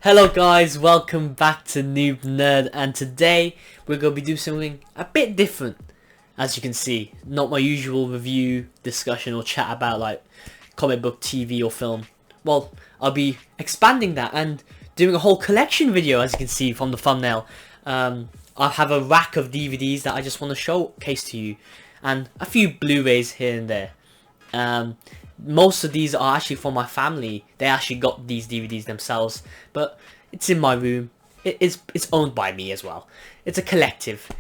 Hello guys, welcome back to Noob Nerd, and today we're going to be doing something a bit different. As you can see, not my usual review, discussion or chat about like comic book, TV or film. Well, I'll be expanding that and doing a whole collection video, as you can see from the thumbnail. I have a rack of DVDs that I just want to showcase to you, and a few Blu-rays here and there. Most of these are actually from my family. They actually got these DVDs themselves, but it's in my room. It's owned by me as well. It's a collective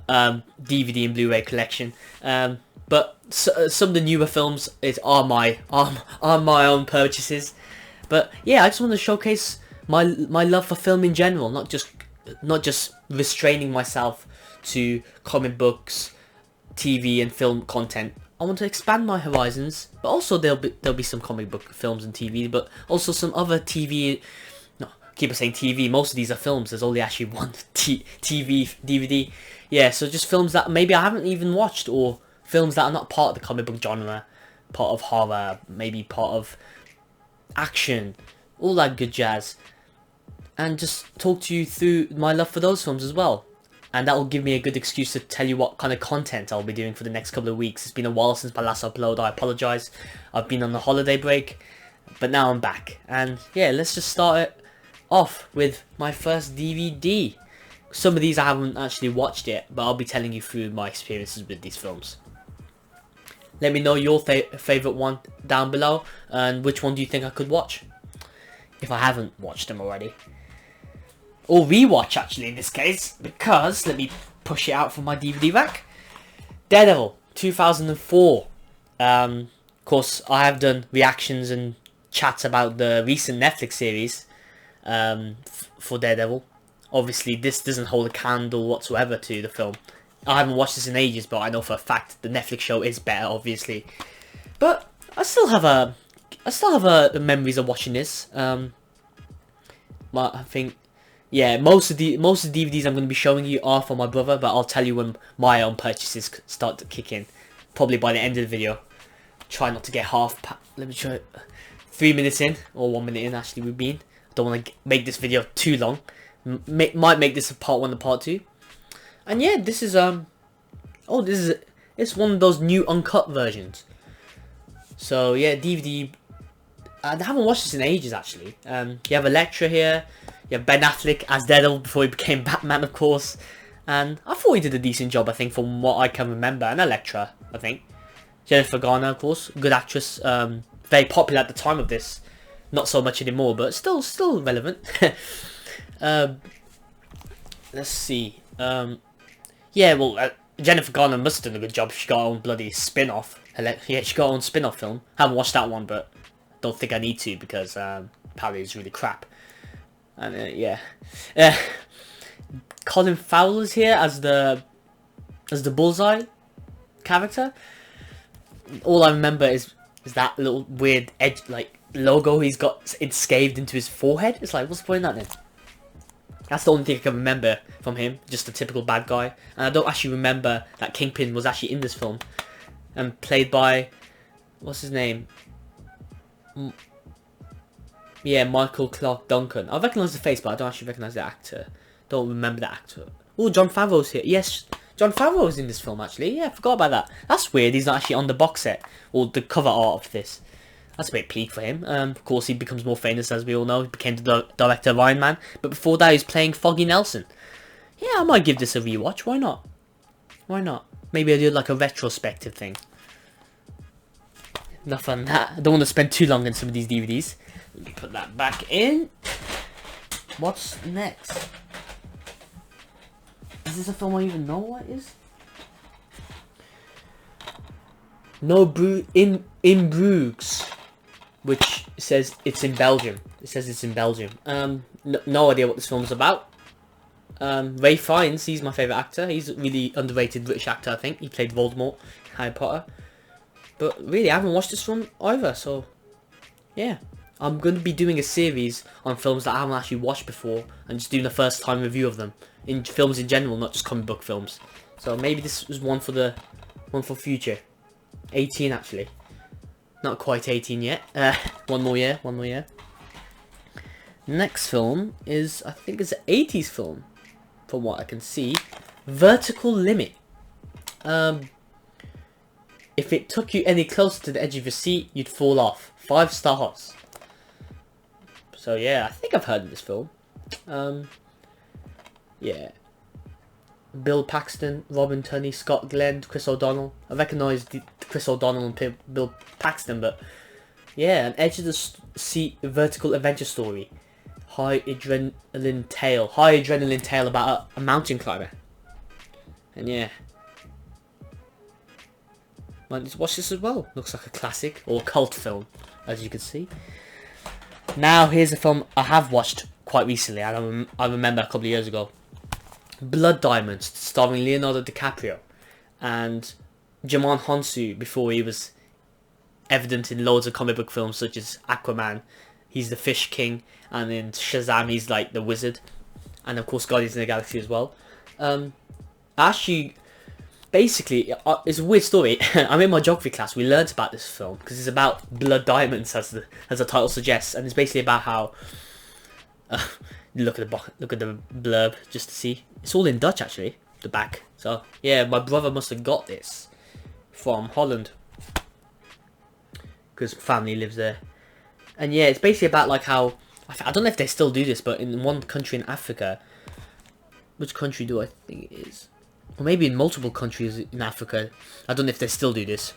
DVD and Blu-ray collection. But some of the newer films are my own purchases. But yeah, I just want to showcase my love for film in general, not just restraining myself to comic books, TV and film content. I want to expand my horizons, but also there'll be some comic book films and TV, but also some other TV. No, keep on saying TV. Most of these are films. There's only actually one TV DVD. Yeah, so just films that maybe I haven't even watched, or films that are not part of the comic book genre, part of horror, maybe part of action, all that good jazz, and just talk to you through my love for those films as well. And that will give me a good excuse to tell you what kind of content I'll be doing for the next couple of weeks. It's been a while since my last upload. I apologise. I've been on a holiday break, but now I'm back. And yeah, let's just start it off with my first DVD. Some of these I haven't actually watched yet, but I'll be telling you through my experiences with these films. Let me know your favourite one down below, and which one do you think I could watch, if I haven't watched them already. Or rewatch, actually, in this case, because let me push it out from my DVD rack. Daredevil 2004. Of course, I have done reactions and chats about the recent Netflix series for Daredevil. Obviously, this doesn't hold a candle whatsoever to the film. I haven't watched this in ages, but I know for a fact the Netflix show is better, obviously. But I still have memories of watching this. I think. Yeah, most of the DVDs I'm going to be showing you are for my brother, but I'll tell you when my own purchases start to kick in. Probably by the end of the video. Try not to get let me try 3 minutes in, or 1 minute in actually we've been. I don't want to make this video too long. Might make this a part 1 and part 2. And yeah, this is it's one of those new uncut versions. So yeah, DVD. I haven't watched this in ages actually. You have Elektra here. You have Ben Affleck as Daredevil before he became Batman, of course. And I thought he did a decent job, I think, from what I can remember. And Elektra, I think. Jennifer Garner, of course. Good actress. Very popular at the time of this. Not so much anymore, but still relevant. Let's see. Yeah, well, Jennifer Garner must have done a good job. She got her own bloody spin-off. Yeah, she got her own spin-off film. Haven't watched that one, but don't think I need to, because apparently it's really crap. And yeah, Colin Farrell's here as the Bullseye character. All I remember is that little weird edge, like, logo he's got enscathed into his forehead. It's like, what's the point of that then? That's the only thing I can remember from him. Just a typical bad guy. And I don't actually remember that Kingpin was actually in this film, and played by, what's his name? Yeah, Michael Clark Duncan. I recognise the face, but I don't actually recognise the actor. Don't remember the actor. Oh, Jon Favreau's here. Yes, Jon Favreau's in this film, actually. Yeah, I forgot about that. That's weird. He's not actually on the box set, or the cover art of this. That's a bit bleak for him. Of course, he becomes more famous, as we all know. He became the director of Iron Man. But before that, he was playing Foggy Nelson. Yeah, I might give this a rewatch. Why not? Why not? Maybe I do like a retrospective thing. Enough on that. I don't want to spend too long on some of these DVDs. Let me put that back in. What's next? Is this a film I even know what it is? No in Bruges, which says it's in Belgium. It says it's in Belgium. No idea what this film is about. Ray Fiennes, he's my favourite actor. He's a really underrated British actor, I think. He played Voldemort in Harry Potter. But really, I haven't watched this film either, so yeah. I'm going to be doing a series on films that I haven't actually watched before, and just doing a first time review of them. In films in general, not just comic book films. So maybe this was one for future. 18 actually. Not quite 18 yet. One more year. Next film is, I think it's an 80s film, from what I can see. Vertical Limit. If it took you any closer to the edge of your seat, you'd fall off. 5 stars. So yeah, I think I've heard of this film. Yeah. Bill Paxton, Robin Tunney, Scott Glenn, Chris O'Donnell. I recognise Chris O'Donnell and Bill Paxton, but yeah, an edge of the seat vertical adventure story. High adrenaline tale about a mountain climber. And yeah, might need to watch this as well. Looks like a classic or cult film, as you can see. Now here's a film I have watched quite recently. I remember a couple of years ago. Blood Diamonds, starring Leonardo DiCaprio and Djimon Hounsou before he was evident in loads of comic book films such as Aquaman. He's the Fish King, and in Shazam he's like the wizard, and of course Guardians of the Galaxy as well. Actually, basically, it's a weird story. I'm in my geography class. We learnt about this film because it's about blood diamonds, as the title suggests, and it's basically about how. Look at the blurb just to see. It's all in Dutch actually, the back. So yeah, my brother must have got this from Holland because family lives there. And yeah, it's basically about like how I don't know if they still do this, but in one country in Africa, which country do I think it is? Or maybe in multiple countries in Africa. I don't know if they still do this,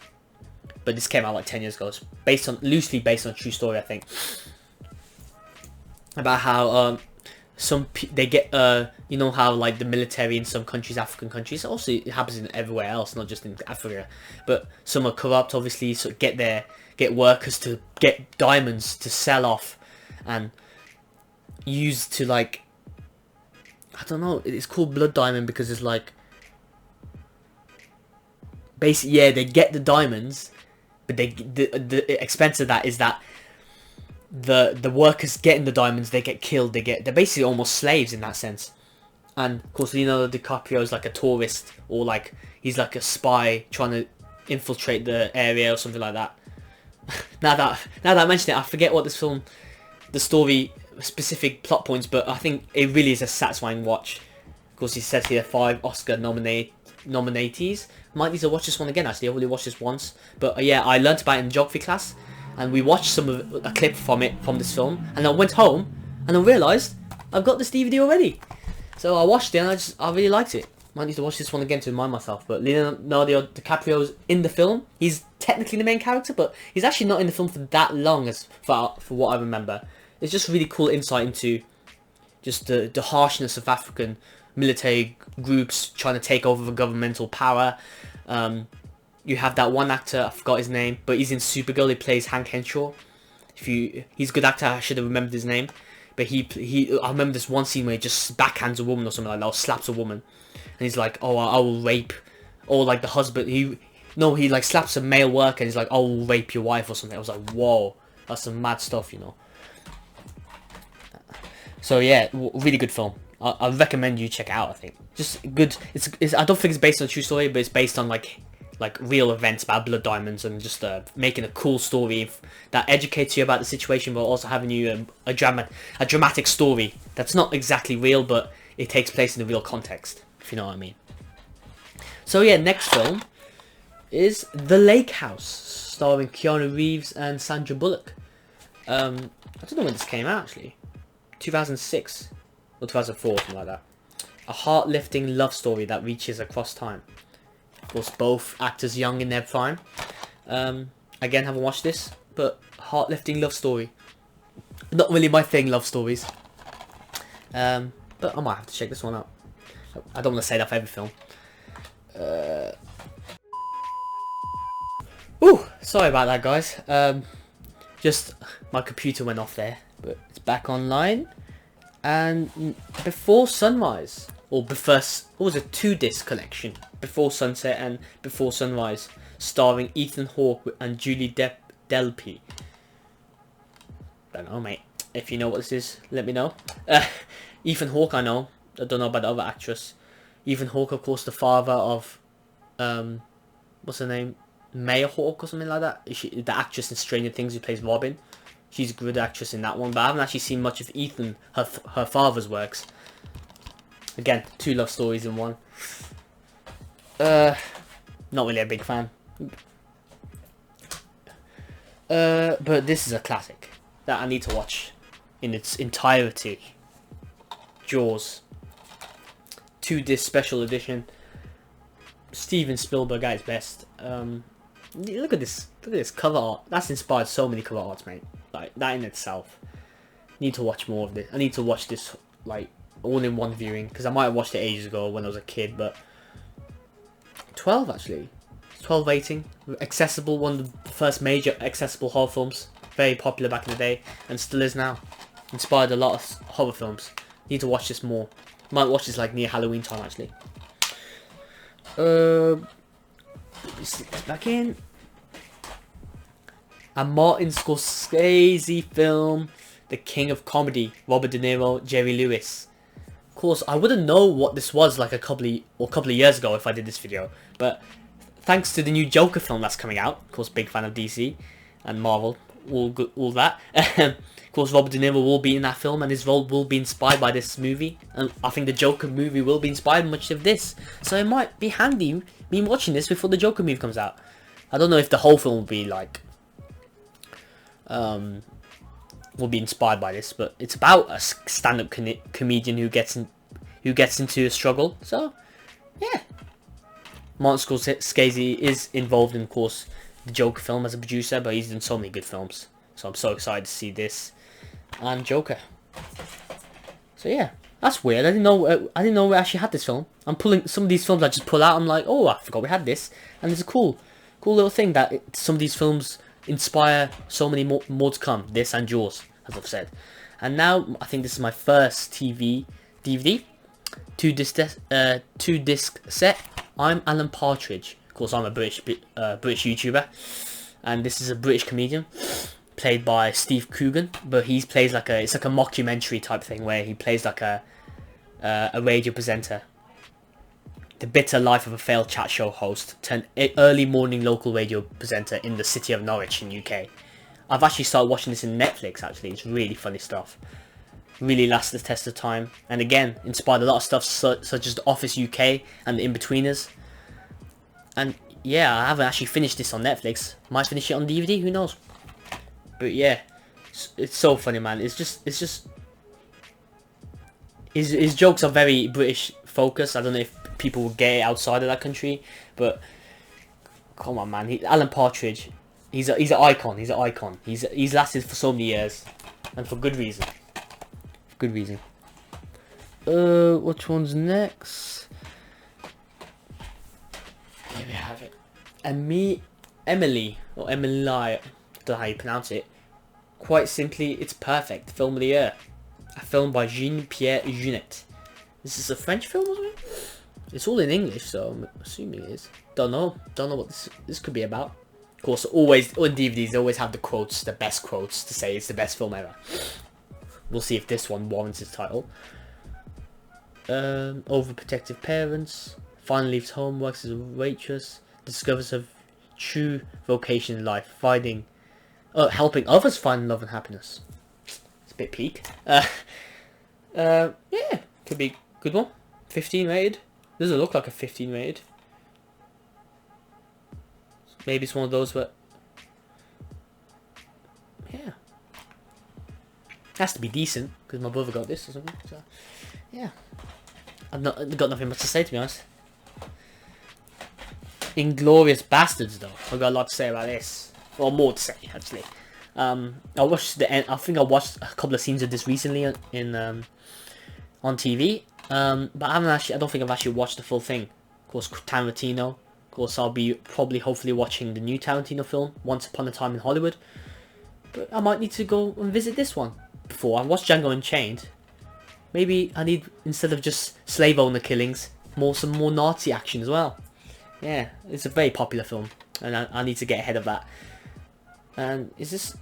but this came out like 10 years ago. It's loosely based on a true story, I think, about how they get you know how like the military in some countries, African countries, also it happens in everywhere else, not just in Africa, but some are corrupt obviously, so get workers to get diamonds to sell off and use to like, I don't know, it's called blood diamond because it's like basically, yeah, they get the diamonds, but the expense of that is that the workers getting the diamonds, they get killed. They're basically almost slaves in that sense. And of course, Leonardo DiCaprio is like a tourist, or like he's like a spy trying to infiltrate the area or something like that. now that I mention it, I forget what this film, the story, specific plot points, but I think it really is a satisfying watch. Of course, he says here 5 Oscar nominees. Might need to watch this one again. Actually, I've already watched this once, but yeah, I learnt about it in geography class. And we watched a clip from this film, and I went home and I realised I've got this DVD already. So I watched it and I really liked it. Might need to watch this one again to remind myself. But Leonardo DiCaprio's in the film. He's technically the main character, but he's actually not in the film for that long, as for what I remember. It's just really cool insight into just the harshness of African military groups trying to take over the governmental power. You have that one actor, I forgot his name, but he's in Supergirl. He plays Hank Henshaw. He's a good actor. I should have remembered his name. But I remember this one scene where he just backhands a woman or something like that, or slaps a woman, and he's like, "Oh, I will rape," or like the husband. He like slaps a male worker, and he's like, "I will rape your wife" or something. I was like, "Whoa, that's some mad stuff, you know." So yeah, really good film. I recommend you check it out. I think just good. It's I don't think it's based on a true story, but it's based on like real events about blood diamonds, and just making a cool story that educates you about the situation, but also having you a dramatic story that's not exactly real, but it takes place in a real context, if you know what I mean. So yeah, next film is The Lake House, starring Keanu Reeves and Sandra Bullock. I don't know when this came out actually, 2006 or 2004, something like that. A heart-lifting love story that reaches across time. Of course, both actors young in their prime. Again, haven't watched this, but heart-lifting love story. Not really my thing, love stories. But I might have to check this one out. I don't want to say that for every film. Ooh, sorry about that, guys. Just my computer went off there, but it's back online. And Before Sunrise, or what was a 2-disc collection? Before Sunset and Before Sunrise, starring Ethan Hawke and Julie Delpy. Don't know, mate. If you know what this is, let me know. Ethan Hawke, I know. I don't know about the other actress. Ethan Hawke, of course, the father of what's her name? Maya Hawke or something like that. The actress in Stranger Things who plays Robin. She's a good actress in that one, but I haven't actually seen much of Ethan, her father's works. Again, 2 love stories in one. Not really a big fan. But this is a classic that I need to watch in its entirety. Jaws. 2-disc special edition. Steven Spielberg at his best. Look at this cover art. That's inspired so many cover arts, mate. Like that in itself. Need to watch more of this. I need to watch this like all in one viewing, because I might have watched it ages ago when I was a kid, but 12 actually. 12 rating, accessible, one of the first major accessible horror films. Very popular back in the day, and still is now. Inspired a lot of horror films. Need to watch this more. Might watch this like near Halloween time actually. Stick this back in. A Martin Scorsese film, The King of Comedy, Robert De Niro, Jerry Lewis. Of course, I wouldn't know what this was like a couple of years ago if I did this video, but thanks to the new Joker film that's coming out, of course, big fan of DC and Marvel, all that. Of course, Robert De Niro will be in that film, and his role will be inspired by this movie. And I think the Joker movie will be inspired much of this, so it might be handy me watching this before the Joker movie comes out. I don't know if the whole film will be like, will be inspired by this, but it's about a stand-up comedian who gets into a struggle. So, yeah. Martin Scorsese is involved in, of course, the Joker film as a producer, but he's done so many good films. So I'm so excited to see this and Joker. So yeah, that's weird. I didn't know we actually had this film. I'm pulling some of these films I just pull out. I'm like, oh, I forgot we had this, and it's a cool little thing that some of these films inspire so many more to come. This and Jaws, as I've said. And now I think this is my first TV DVD, 2-disc set. I'm Alan Partridge. Of course, I'm a British YouTuber, and this is a British comedian played by Steve Coogan. But he plays like it's like a mockumentary type thing where he plays like a radio presenter. The bitter life of a failed chat show host turned early morning local radio presenter in the city of Norwich in UK. I've actually started watching this in Netflix. Actually, it's really funny stuff. Really lasts the test of time, and again inspired a lot of stuff such as The Office UK and The In-Betweeners. And yeah, I haven't actually finished this on Netflix. Might finish it on DVD, who knows. But yeah, it's so funny, man. His jokes are very British focused. I don't know if people will get it outside of that country, but come on, man. Alan Partridge, he's an icon. He's an icon. He's lasted for so many years, and for good reason. Good reason. Which one's next? Here we have it. Emily, or Emily, I don't know how you pronounce it. Quite simply, it's perfect. Film of the year. A film by Jean-Pierre Jeunet. This is a French film, wasn't it? It's all in English, so I'm assuming it is. Don't know what this could be about. Of course, always on DVDs, they always have the quotes, the best quotes to say it's the best film ever. We'll see if this one warrants its title. Overprotective parents. Finally leaves home, works as a waitress. Discovers her true vocation in life. Helping others find love and happiness. It's a bit peak. Yeah, could be a good one. 15 rated. Doesn't look like a 15 rated. Maybe it's one of those, but yeah. Has to be decent, because my brother got this or something. So, yeah. I've got nothing much to say, to be honest. Inglourious Bastards, though. I've got a lot to say about this. Or more to say, actually. I watched the end. I think I watched a couple of scenes of this recently on TV. But I don't think I've actually watched the full thing. Of course, Tarantino. Of course, I'll be hopefully watching the new Tarantino film, Once Upon a Time in Hollywood. But I might need to go and visit this one before. I watched Django Unchained. Maybe I need, instead of just slave owner killings, some more Nazi action as well. Yeah, it's a very popular film, and I need to get ahead of that. And is this?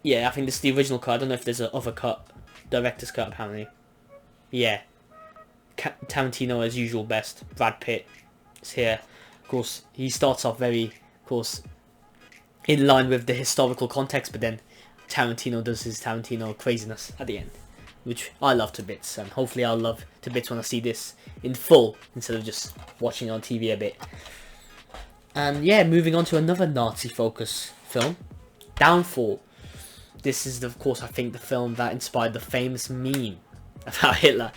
Yeah, I think this is the original cut. I don't know if there's an other cut, director's cut apparently. Yeah, Tarantino as usual best. Brad Pitt is here. Of course, he starts off very, of course, in line with the historical context, but then Tarantino does his Tarantino craziness at the end, which I love to bits, and hopefully I'll love to bits when I see this in full instead of just watching it on TV a bit. And yeah, moving on to another Nazi focus film, Downfall. This is, of course, I think the film that inspired the famous meme about Hitler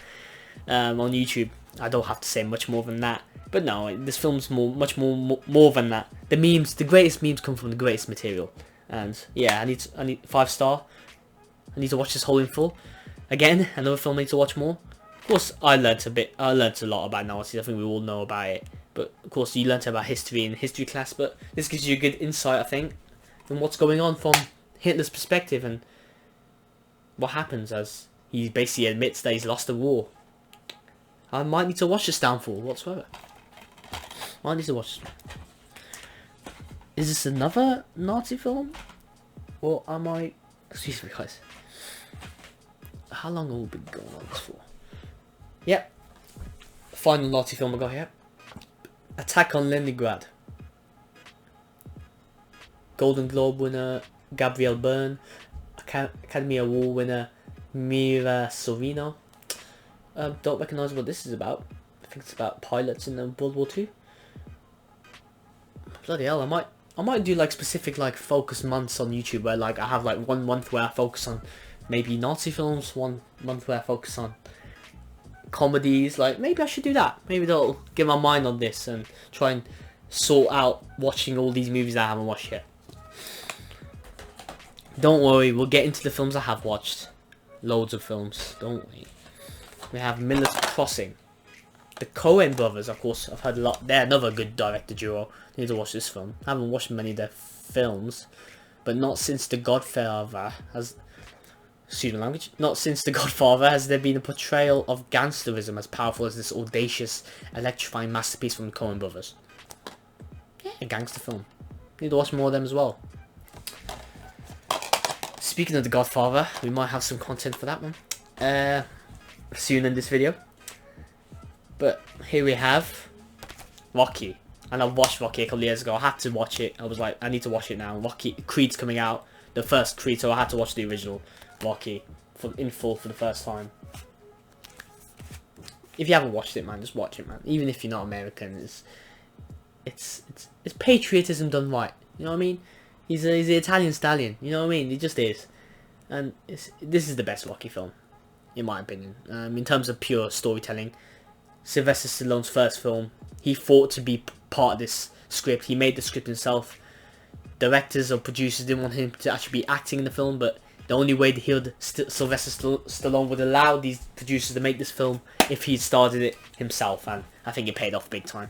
on YouTube. I don't have to say much more than that. But no, this film's much more than that. The memes, the greatest memes come from the greatest material. And yeah, I need 5-star. I need to watch this whole in full. Again, another film I need to watch more. Of course, I learnt a lot about Nazis. I think we all know about it. But of course, you learnt about history in history class. But this gives you a good insight, I think, in what's going on from Hitler's perspective and what happens as he basically admits that he's lost the war. I might need to watch this Downfall whatsoever. I need to watch this. Is this another Nazi film? Or am I... Excuse me, guys. How long have we been going on this for? Yep. Final Nazi film I got here. Attack on Leningrad. Golden Globe winner Gabriel Byrne. Academy Award winner Mira Sorvino. Don't recognise what this is about. I think it's about pilots in World War II. Bloody hell, I might do like specific like focus months on YouTube where like I have like 1 month where I focus on maybe Nazi films, 1 month where I focus on comedies. Like maybe I should do that. Maybe that'll get my mind on this and try and sort out watching all these movies that I haven't watched yet. Don't worry, we'll get into the films I have watched. Loads of films, don't we? We have Miller's Crossing. The Coen brothers, of course, I've heard a lot. They're another good director duo. I need to watch this film. I haven't watched many of their films, but not since The Godfather has... Excuse my language. Not since The Godfather has there been a portrayal of gangsterism as powerful as this audacious, electrifying masterpiece from the Coen brothers. Yeah, a gangster film. Need to watch more of them as well. Speaking of The Godfather, we might have some content for that one soon in this video. But here we have Rocky. And I watched Rocky a couple of years ago. I had to watch it. I was like, I need to watch it now. Rocky, Creed's coming out. The first Creed, so I had to watch the original Rocky in full for the first time. If you haven't watched it, man, just watch it, man. Even if you're not American, it's patriotism done right. You know what I mean? He's an Italian stallion. You know what I mean? He just is. And this is the best Rocky film, in my opinion. In terms of pure storytelling. Sylvester Stallone's first film. He fought to be part of this script. He made the script himself. Directors or producers didn't want him to actually be acting in the film, but the only way that Sylvester Stallone would allow these producers to make this film if he started it himself, and I think it paid off big time.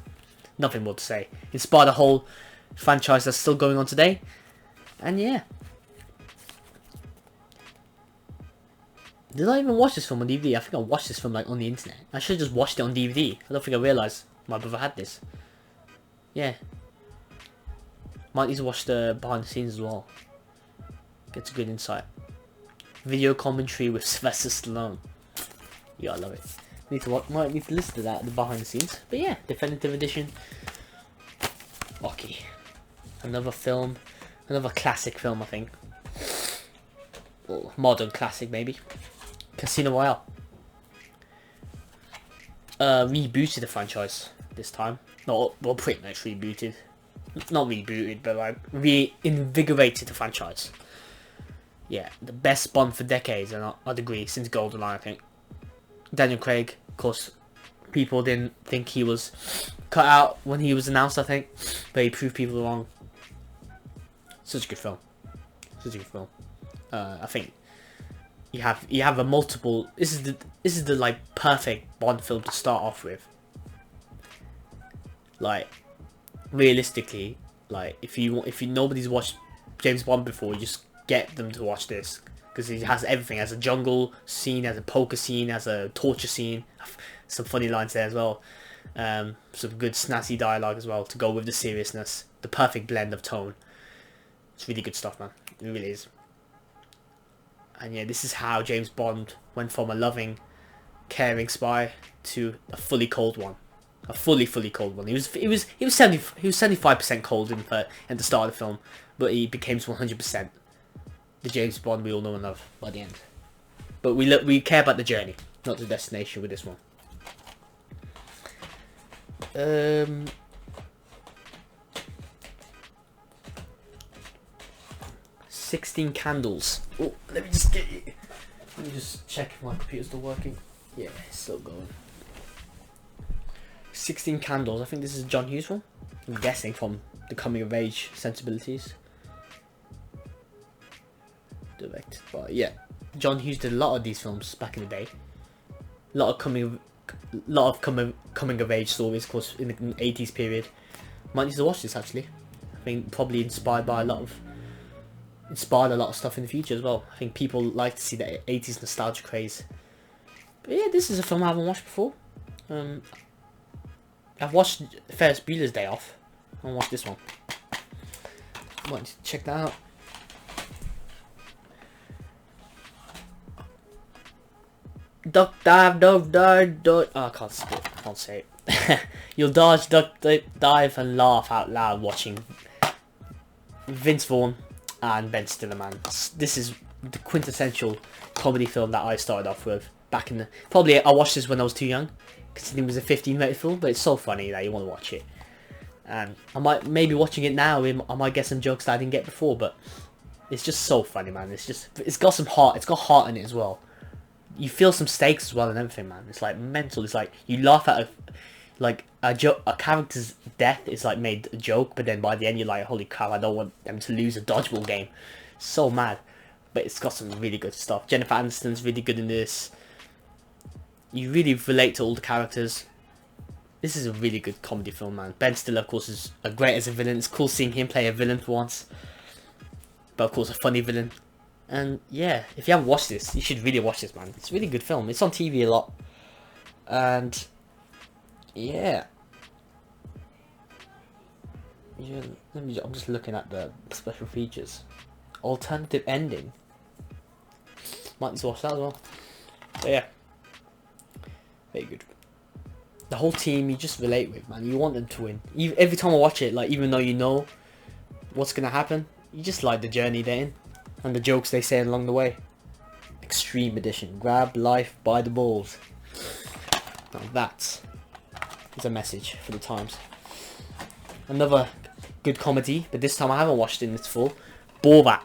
Nothing more to say. Inspired a whole franchise that's still going on today, and yeah. Did I even watch this film on DVD? I think I watched this film like on the internet. I should have just watched it on DVD. I don't think I realised my brother had this. Yeah. Might need to watch the behind the scenes as well. Gets a good insight. Video commentary with Sylvester Stallone. Yeah, I love it. Might need to listen to that, the behind the scenes. But yeah, definitive edition. Rocky. Another film. Another classic film, I think. Or modern classic, maybe. Casino Royale. Rebooted the franchise this time. Well, pretty much rebooted. Not rebooted, but like reinvigorated the franchise. Yeah, the best Bond for decades, and I'd agree, since GoldenEye, I think. Daniel Craig, of course, people didn't think he was cut out when he was announced, I think, but he proved people wrong. Such a good film. Such a good film. I think you have a multiple. This is the like perfect Bond film to start off with. Like, realistically, like if nobody's watched James Bond before, you just get them to watch this because it has everything. It has a jungle scene, has a poker scene, has a torture scene, some funny lines there as well, some good snazzy dialogue as well to go with the seriousness. The perfect blend of tone. It's really good stuff, man. It really is. And yeah, this is how James Bond went from a loving, caring spy to a fully cold one. A fully cold one. He was 75% cold at the start of the film, but he became 100%. the James Bond we all know and love by the end. But we care about the journey, not the destination with this one. 16 Candles. Oh, let me just check if my computer's still working. Yeah, it's still going. 16 Candles. I think this is a John Hughes one. I'm guessing from the coming of age sensibilities. Directed by, yeah, John Hughes did a lot of these films back in the day. A lot of coming of age stories, of course, in the 80s period. Might need to watch this actually. I think probably inspired a lot of stuff in the future as well. I think people like to see the 80s nostalgia craze. But yeah, this is a film I haven't watched before. I've watched Ferris Bueller's Day Off. I want to watch this one. Might need to check that out. Duck, dive, dove, dive, dodge. Oh, I can't say it. You'll dodge, duck, dive, and laugh out loud watching Vince Vaughn and Ben Stiller, man. This is the quintessential comedy film that I started off with back in the... Probably I watched this when I was too young, considering it was a 15-rated film, but it's so funny that you want to watch it. And I might maybe watching it now, I might get some jokes that I didn't get before, but it's just so funny, man. It's got some heart. It's got heart in it as well. You feel some stakes as well and everything, man. It's like mental. It's like you laugh at a character's death is like made a joke, but then by the end you're like, holy crap, I don't want them to lose a dodgeball game. So mad. But it's got some really good stuff. Jennifer Aniston's really good in this. You really relate to all the characters. This is a really good comedy film, man. Ben Stiller, of course, is great as a villain. It's cool seeing him play a villain for once. But of course, a funny villain. And yeah, if you haven't watched this, you should really watch this, man. It's a really good film. It's on TV a lot. And yeah. I'm just looking at the special features. Alternative ending. Might need to watch that as well. So yeah. Very good. The whole team you just relate with, man. You want them to win. Every time I watch it, like, even though you know what's gonna happen, you just like the journey they're in. And the jokes they say along the way. Extreme edition. Grab life by the balls. Now that is a message for the times. Another good comedy, but this time I haven't watched it in its full. Borat.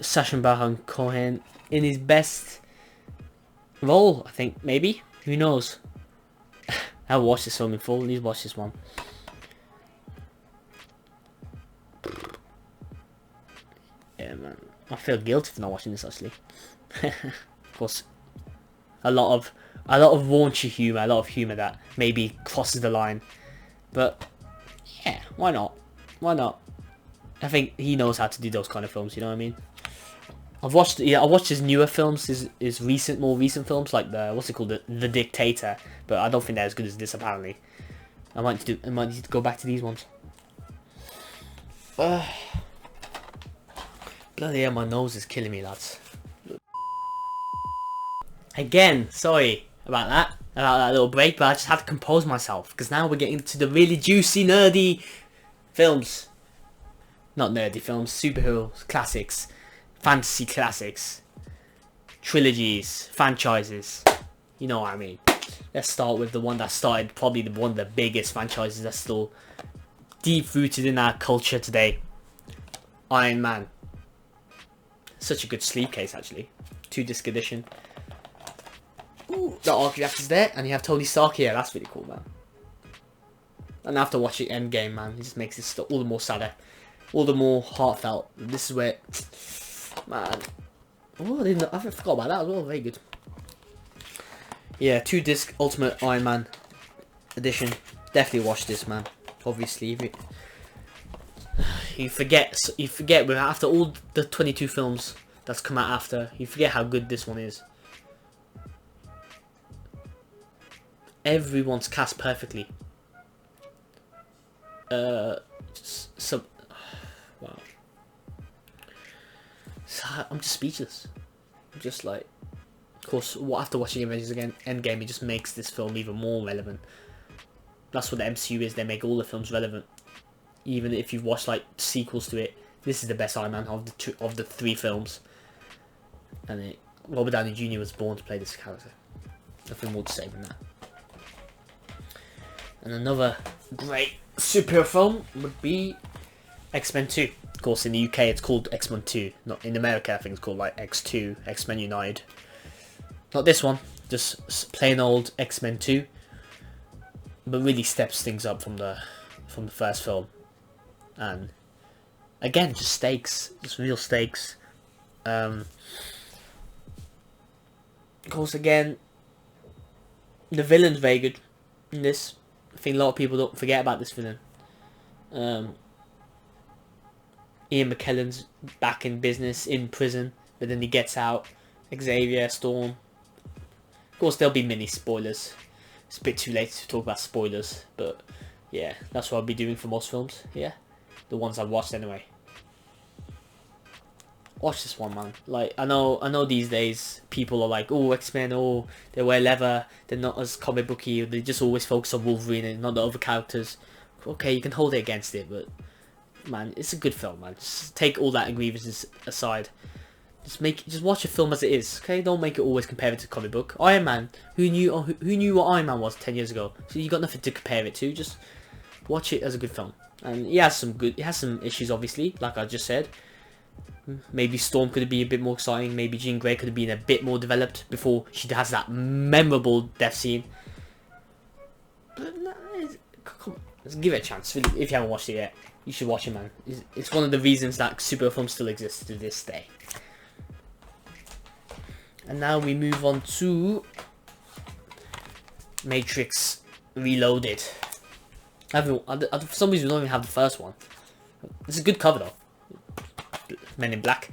Sacha Baron Cohen in his best role, I think, maybe. Who knows? I'll watch this film in full. Please watch this one. Yeah, man. I feel guilty for not watching this actually. Of course, a lot of raunchy humour, a lot of humour that maybe crosses the line. But yeah, why not? Why not? I think he knows how to do those kind of films. You know what I mean? I watched his newer films, his more recent films, like what's it called, the Dictator. But I don't think they're as good as this. Apparently, I might need to go back to these ones. Bloody hell, my nose is killing me, lads. Again, sorry about that little break, but I just had to compose myself, because now we're getting to the really juicy, nerdy films. Not nerdy films, superhero classics, fantasy classics, trilogies, franchises. You know what I mean. Let's start with the one that started, probably one of the biggest franchises that's still deep rooted in our culture today. Iron Man. Such a good sleeve case, actually. 2-disc edition. Ooh, the arc reactor's there, and you have Tony Stark here. That's really cool, man. And after watching Endgame, man, it just makes this all the more sadder, all the more heartfelt. This is where, man. Oh, I forgot about that as well. Very good. Yeah, 2-disc Ultimate Iron Man edition. Definitely watch this, man. Obviously, you forget after all the 22 films that's come out after, you forget how good this one is. Everyone's cast perfectly. Wow. I'm just speechless. I'm just like, of course, after watching Avengers Endgame, it just makes this film even more relevant. That's what the MCU is. They make all the films relevant. Even if you've watched like sequels to it, This is the best Iron Man of the three films. And Robert Downey Jr. was born to play this character. Nothing more to say than that. And another great superhero film would be X-Men 2. Of course, in the UK it's called X-Men 2. Not in America, I think it's called like X2, XMen United. Not this one, just plain old X-Men 2. But really steps things up from the first film. And again, just stakes, just real stakes. Of course, again, the villain's very good in this. I think a lot of people don't forget about this villain. Ian McKellen's back in business, in prison, but then he gets out. Xavier, Storm. Of course, there'll be many spoilers. It's a bit too late to talk about spoilers, but yeah, that's what I'll be doing for most films. Yeah, the ones I've watched anyway. Watch this one, man. Like, I know these days people are like, oh, X-Men, oh, they wear leather, they're not as comic booky, they just always focus on Wolverine and not the other characters. Okay, you can hold it against it, but man, it's a good film, man. Just take all that grievances aside. Just watch a film as it is, okay? Don't make it always compare it to comic book. Iron Man, who knew what Iron Man was 10 years ago? So you got nothing to compare it to. Just watch it as a good film. And it has some issues, obviously, like I just said. Maybe Storm could have been a bit more exciting. Maybe Jean Grey could have been a bit more developed before she has that memorable death scene. But no, come on, let's give it a chance. If you haven't watched it yet, you should watch it, man. It's one of the reasons that superhero films still exist to this day. And now we move on to Matrix Reloaded. For some reason, we don't even have the first one. It's a good cover though. Men in Black.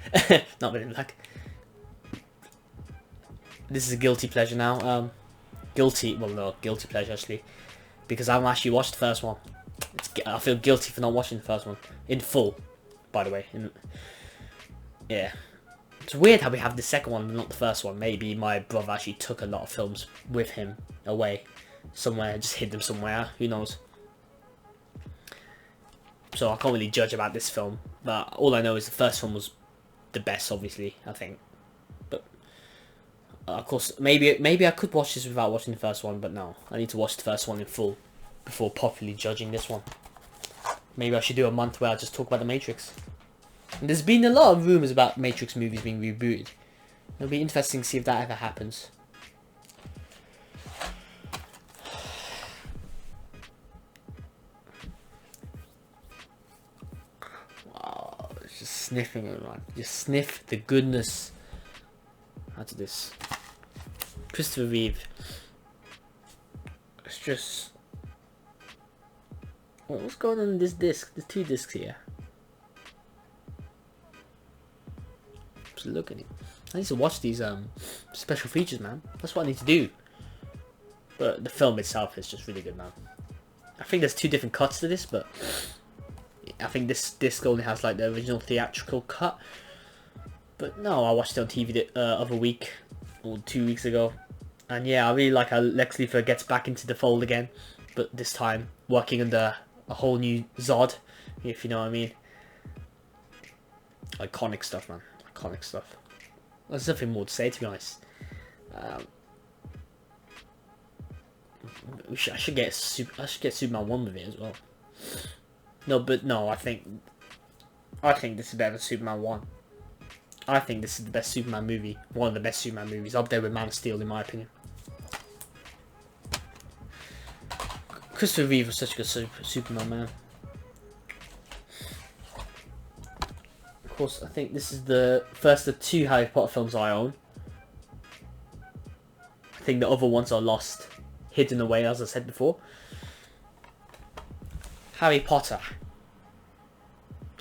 Not Men in Black. This is a guilty pleasure now. Guilty pleasure actually. Because I haven't actually watched the first one. I feel guilty for not watching the first one. In full, by the way. Yeah. It's weird how we have the second one and not the first one. Maybe my brother actually took a lot of films with him away. Somewhere, just hid them somewhere. Who knows? So I can't really judge about this film. But all I know is the first one was the best, obviously, I think. But, of course, maybe I could watch this without watching the first one, but no. I need to watch the first one in full before properly judging this one. Maybe I should do a month where I just talk about The Matrix. And there's been a lot of rumours about Matrix movies being rebooted. It'll be interesting to see if that ever happens. Wow, it's just sniffing it, man. Just sniff the goodness out of this. Christopher Reeve. It's just... What's going on in this disc? There's two discs here. Look at it. I need to watch these special features, man. That's what I need to do. But the film itself is just really good, man. I think there's two different cuts to this, but I think this disc only has like the original theatrical cut. But no, I watched it on TV the other week or 2 weeks ago, and yeah, I really like how Lex Luthor gets back into the fold again, but this time working under a whole new Zod, if you know what I mean. Iconic stuff, man. Iconic stuff. There's nothing more to say, to be honest. I should get Superman 1 with it as well. No, I think this is better than Superman 1. I think this is the best Superman movie. One of the best Superman movies. Up there with Man of Steel, in my opinion. Christopher Reeve was such a good Superman, man. Of course, I think this is the first of 2 Harry Potter films I own. I think the other ones are lost, hidden away, as I said before. Harry Potter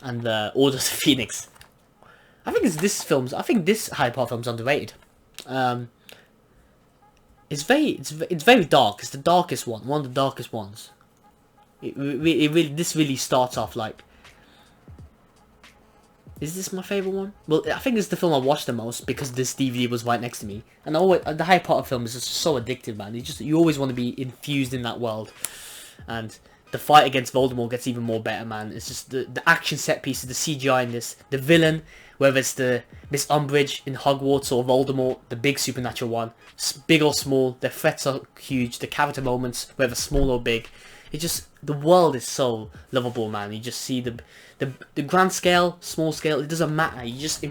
and the Order of the Phoenix. I think this Harry Potter film's underrated. It's very dark. It's the darkest one of the darkest ones. This really starts off like. Is this my favourite one? Well, I think it's the film I watched the most because this DVD was right next to me. And the Harry Potter film is just so addictive, man. You always want to be infused in that world. And the fight against Voldemort gets even more better, man. It's just the action set pieces, the CGI in this, the villain, whether it's the Miss Umbridge in Hogwarts or Voldemort, the big supernatural one, big or small, the threats are huge, the character moments, whether small or big, it just, the world is so lovable, man. You just see the grand scale, small scale, it doesn't matter. You just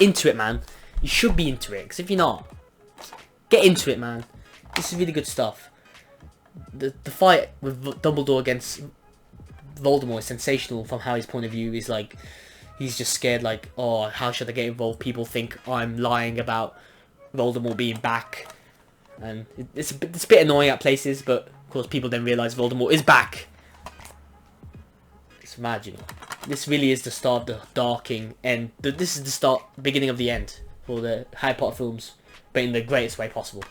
into it, man. You should be into it, because if you're not, get into it, man. This is really good stuff. The fight with Dumbledore against Voldemort is sensational from Harry's point of view. He's like, he's just scared, like, oh, how should I get involved? People think I'm lying about Voldemort being back, and it's a bit annoying at places, but of course people then realise Voldemort is back. It's mad, you know. This really is the start of the darking end. This is the beginning of the end for the Harry Potter films, but in the greatest way possible.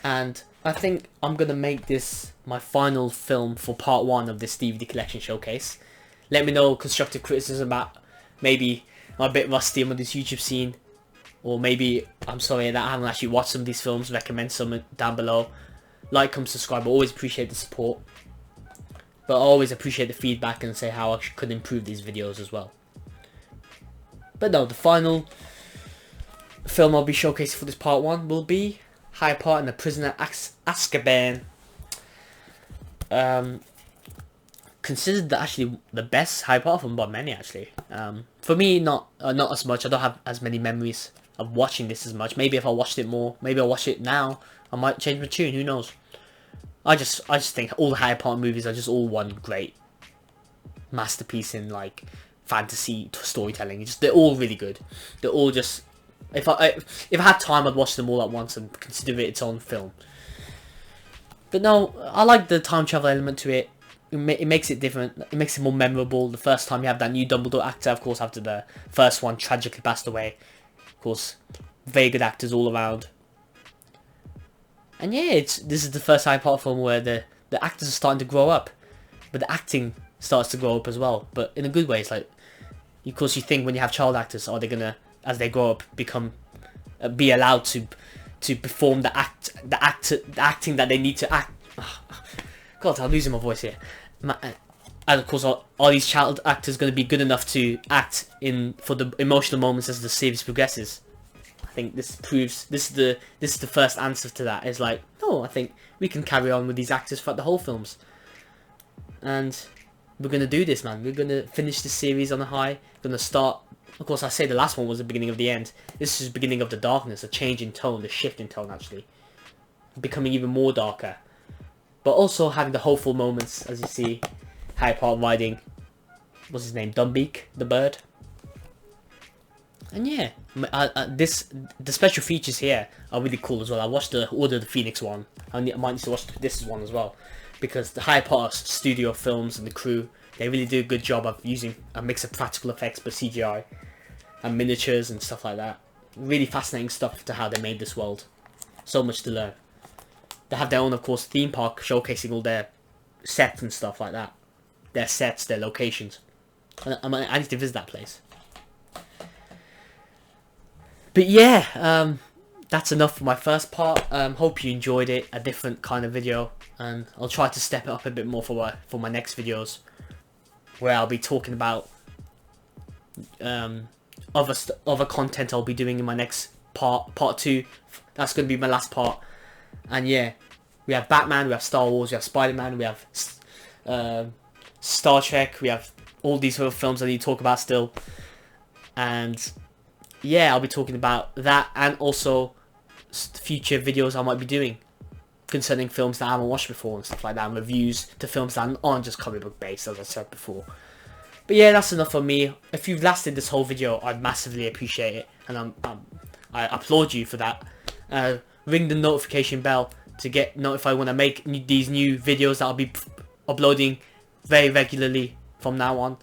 And I think I'm going to make this my final film for part 1 of this DVD collection showcase. Let me know constructive criticism about maybe I'm a bit rusty on this YouTube scene. Or maybe I'm sorry that I haven't actually watched some of these films. Recommend some down below. Like, comment, subscribe. I always appreciate the support. But I always appreciate the feedback and say how I could improve these videos as well. But no, the final film I'll be showcasing for this part 1 will be Harry Potter and the Prisoner of Azkaban. Considered actually the best Harry Potter film by many, actually. For me, not as much. I don't have as many memories of watching this as much. Maybe if I watched it more, maybe I'll watch it now, I might change my tune. Who knows? I just think all the Harry Potter movies are just all one great masterpiece in like fantasy storytelling. They're all really good. They're all just. If I had time, I'd watch them all at once and consider it its own film. But no, I like the time travel element to it. It makes it different. It makes it more memorable. The first time you have that new Dumbledore actor, of course, after the first one tragically passed away. Of course, very good actors all around. And yeah, this is the first Harry Potter film where the actors are starting to grow up, but the acting starts to grow up as well. But in a good way. It's like, of course, you think when you have child actors, are they gonna, as they grow up, be allowed to perform the acting that they need to act. God, I'm losing my voice here. And of course, are these child actors going to be good enough to act for the emotional moments as the series progresses? I think this proves this is the first answer to that. It's like, no, I think we can carry on with these actors throughout the whole films, and we're gonna do this, man. We're gonna finish this series on a high. Gonna start. Of course, I say the last one was the beginning of the end. This is the beginning of the darkness, a change in tone, the shift in tone, actually. Becoming even more darker. But also having the hopeful moments, as you see. Harry Potter riding, what's his name, Dumbeak, the bird. And yeah, the special features here are really cool as well. I watched the Order of the Phoenix one. I might need to watch this one as well. Because the Harry Potter studio films and the crew, they really do a good job of using a mix of practical effects but CGI. And miniatures and stuff like that. Really fascinating stuff to how they made this world. So much to learn. They have their own, of course, theme park showcasing all their sets and stuff like that. Their sets, their locations. I need to visit that place. But yeah, that's enough for my first part. Hope you enjoyed it. A different kind of video. And I'll try to step it up a bit more for my next videos. Where I'll be talking about other content I'll be doing in my next part 2. That's going to be my last part. And yeah, we have Batman, we have Star Wars, we have Spider-Man, we have Star Trek, we have all these other films I need to talk about still. And yeah, I'll be talking about that and also future videos I might be doing concerning films that I haven't watched before and stuff like that, and reviews to films that aren't just comic book based, as I said before. But yeah, that's enough for me. If you've lasted this whole video, I'd massively appreciate it, and I applaud you for that. Ring the notification bell to get notified when I make these new videos that I'll be uploading very regularly from now on,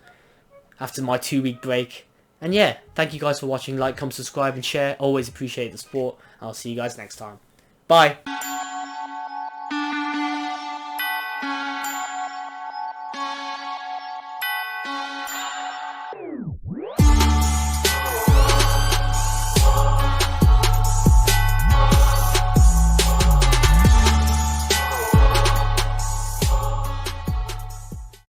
after my 2-week break. And yeah, thank you guys for watching. Like, comment, subscribe and share. Always appreciate the support. I'll see you guys next time. Bye.